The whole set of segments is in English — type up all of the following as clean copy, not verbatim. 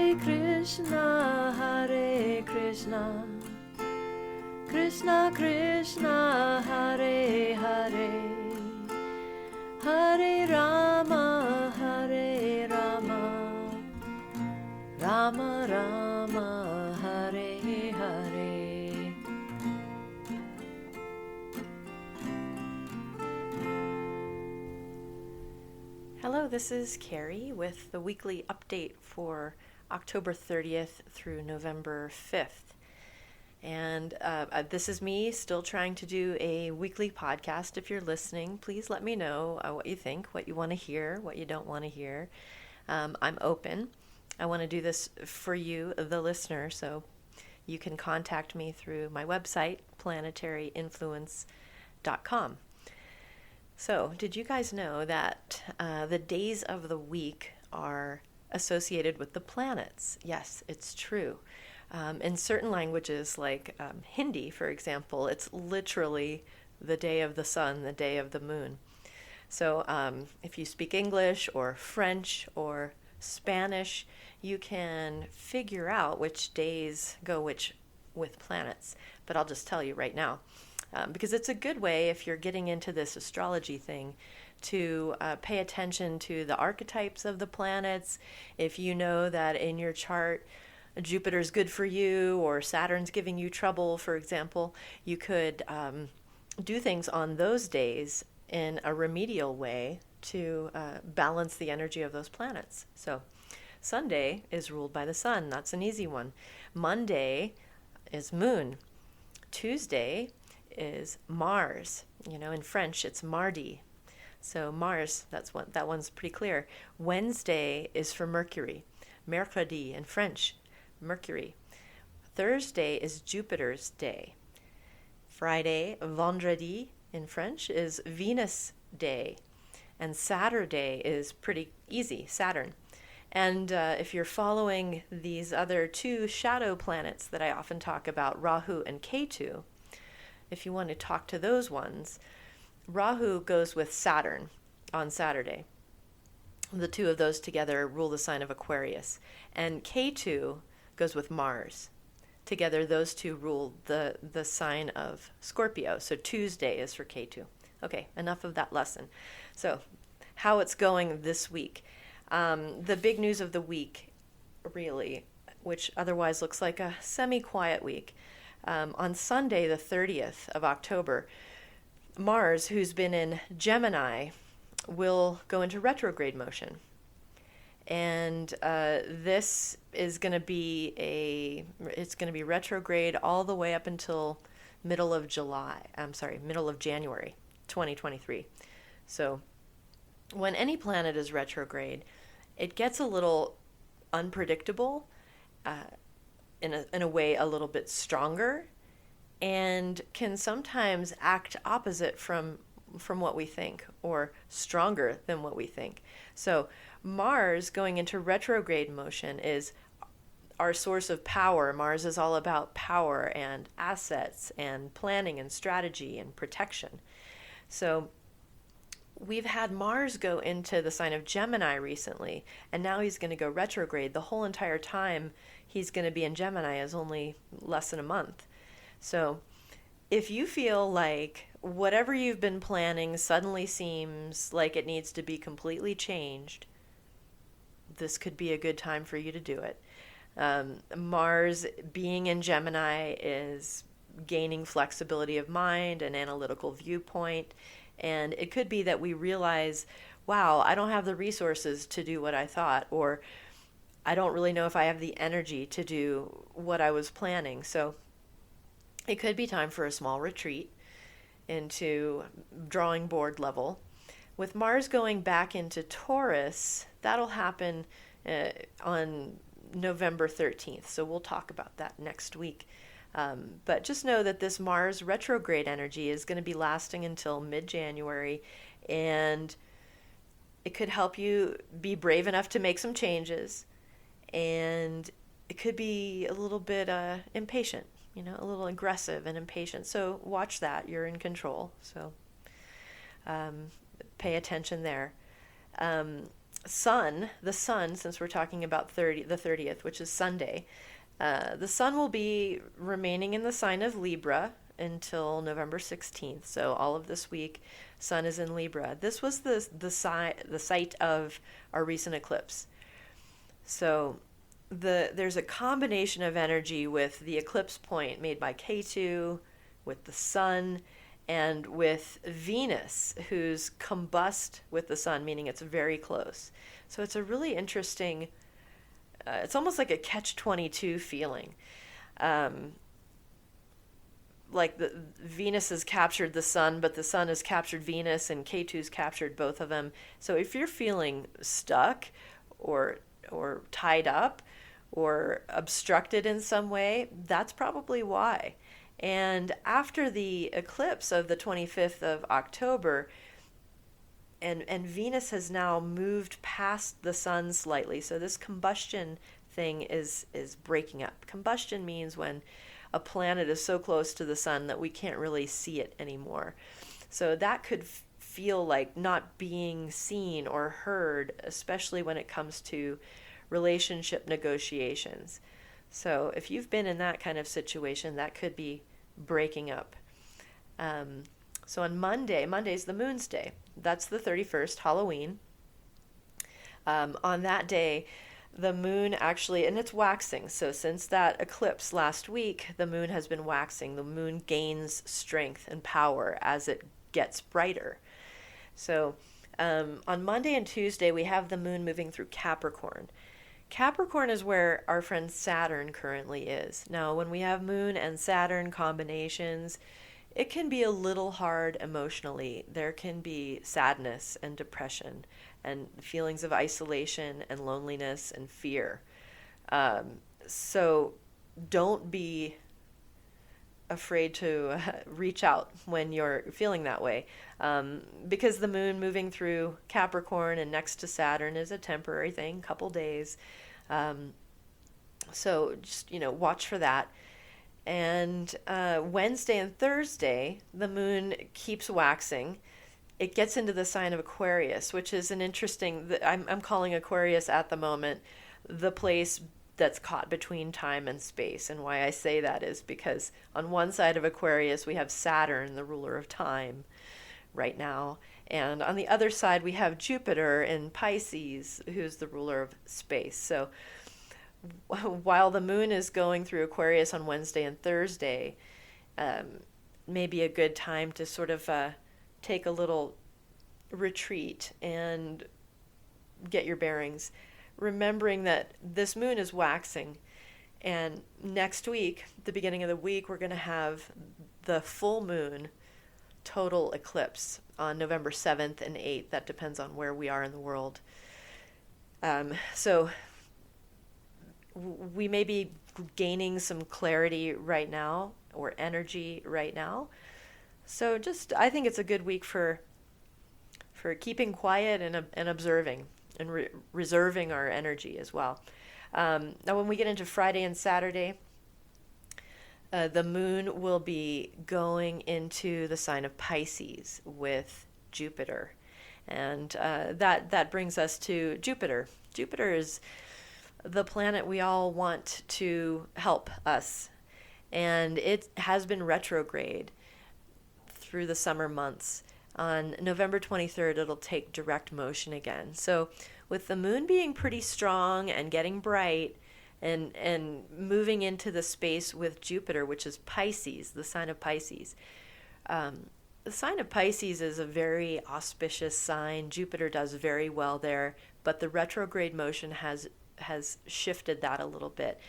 Hare Krishna, Krishna Krishna, Hare Hare, Hare Rama, Rama Rama, Hare Hare. Hello, this is Kerry with the weekly update for October 30th through November 5th. And this is me still trying to do a weekly podcast. If you're listening, please let me know what you think, what you want to hear, what you don't want to hear. I'm open. I want to do this for you, the listener, so you can contact me through my website, planetaryinfluence.com. So, did you guys know that the days of the week are associated with the planets? Yes, it's true. In certain languages, like Hindi, for example, it's literally the day of the sun, the day of the moon. So, if you speak English or French or Spanish, you can figure out which days go with planets. But I'll just tell you right now. Because it's a good way, if you're getting into this astrology thing, to pay attention to the archetypes of the planets. If you know that in your chart Jupiter's good for you or Saturn's giving you trouble, for example, you could do things on those days in a remedial way to balance the energy of those planets. So Sunday is ruled by the sun. That's an easy one. Monday is moon. Tuesday is Mars. You know, in French it's mardi. So Mars, that one's pretty clear. Wednesday is for Mercury. Mercredi in French, Mercury. Thursday is Jupiter's day. Friday, vendredi in French, is Venus day. And Saturday is pretty easy, Saturn. And if you're following these other two shadow planets that I often talk about, Rahu and Ketu, if you want to talk to those ones, Rahu goes with Saturn on Saturday. The two of those together rule the sign of Aquarius. And Ketu goes with Mars. Together, those two rule the sign of Scorpio. So Tuesday is for Ketu. Okay, enough of that lesson. So, how it's going this week. The big news of the week, really, which otherwise looks like a semi-quiet week. On Sunday, the 30th of October, Mars, who's been in Gemini, will go into retrograde motion. And this is going to be retrograde all the way up until middle of January 2023. So when any planet is retrograde, it gets a little unpredictable, in a way a little bit stronger, and can sometimes act opposite from what we think, or stronger than what we think. So Mars going into retrograde motion is our source of power. Mars is all about power and assets and planning and strategy and protection. So we've had Mars go into the sign of Gemini recently, and now he's going to go retrograde. The whole entire time he's going to be in Gemini is only less than a month. So if you feel like whatever you've been planning suddenly seems like it needs to be completely changed, this could be a good time for you to do it. Mars being in Gemini is gaining flexibility of mind and analytical viewpoint. And it could be that we realize, wow, I don't have the resources to do what I thought, or I don't really know if I have the energy to do what I was planning. So it could be time for a small retreat into drawing board level. With Mars going back into Taurus, that'll happen on November 13th. So we'll talk about that next week. But just know that this Mars retrograde energy is going to be lasting until mid-January, and it could help you be brave enough to make some changes, and it could be a little bit impatient, a little aggressive and impatient. So watch that. You're in control. So pay attention there. the sun, since we're talking about the 30th, which is Sunday, the sun will be remaining in the sign of Libra until November 16th. So all of this week, sun is in Libra. This was the site of our recent eclipse. So there's a combination of energy with the eclipse point made by K2, with the sun, and with Venus, who's combust with the sun, meaning it's very close. So it's a really interesting, it's almost like a catch-22 feeling. Like Venus has captured the sun, but the sun has captured Venus, and K2's captured both of them. So if you're feeling stuck or tied up or obstructed in some way, that's probably why. And after the eclipse of the 25th of October, and Venus has now moved past the sun slightly, so this combustion thing is breaking up. Combustion means when a planet is so close to the sun that we can't really see it anymore. So that could feel like not being seen or heard, especially when it comes to relationship negotiations. So if you've been in that kind of situation, that could be breaking up. So on Monday's the moon's day. That's the 31st, Halloween. On that day, the moon actually, and it's waxing. So since that eclipse last week, the moon has been waxing. The moon gains strength and power as it gets brighter. So on Monday and Tuesday, we have the moon moving through Capricorn. Capricorn is where our friend Saturn currently is. Now, when we have moon and Saturn combinations, it can be a little hard emotionally. There can be sadness and depression and feelings of isolation and loneliness and fear. So don't be afraid to reach out when you're feeling that way, because the moon moving through Capricorn and next to Saturn is a temporary thing, couple days. So just, watch for that. And Wednesday and Thursday, the moon keeps waxing. It gets into the sign of Aquarius, which is an interesting, I'm calling Aquarius at the moment the place that's caught between time and space. And why I say that is because on one side of Aquarius, we have Saturn, the ruler of time, right now. And on the other side, we have Jupiter in Pisces, who's the ruler of space. So while the moon is going through Aquarius on Wednesday and Thursday, may be a good time to sort of take a little retreat and get your bearings, remembering that this moon is waxing. And next week, the beginning of the week, we're going to have the full moon total eclipse on November 7th and 8th. That depends on where we are in the world. So we may be gaining some clarity right now or energy right now. So I think it's a good week for keeping quiet and observing and reserving our energy as well. Now when we get into Friday and Saturday, the moon will be going into the sign of Pisces with Jupiter. And that brings us to Jupiter. Jupiter is the planet we all want to help us. And it has been retrograde through the summer months. On November 23rd, it'll take direct motion again. So with the moon being pretty strong and getting bright and moving into the space with Jupiter, which is Pisces, the sign of Pisces. The sign of Pisces is a very auspicious sign. Jupiter does very well there, but the retrograde motion has shifted that a little bit.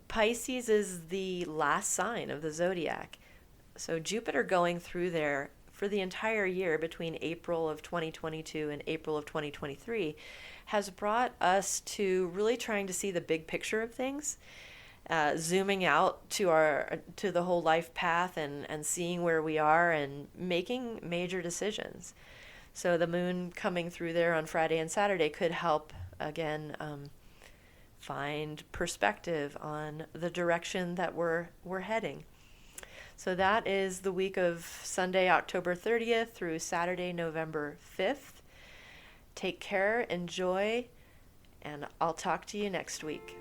Pisces is the last sign of the zodiac. So Jupiter going through there for the entire year between April of 2022 and April of 2023 has brought us to really trying to see the big picture of things, zooming out to the whole life path and seeing where we are and making major decisions. So the moon coming through there on Friday and Saturday could help, again, find perspective on the direction that we're heading. So that is the week of Sunday, October 30th through Saturday, November 5th. Take care, enjoy, and I'll talk to you next week.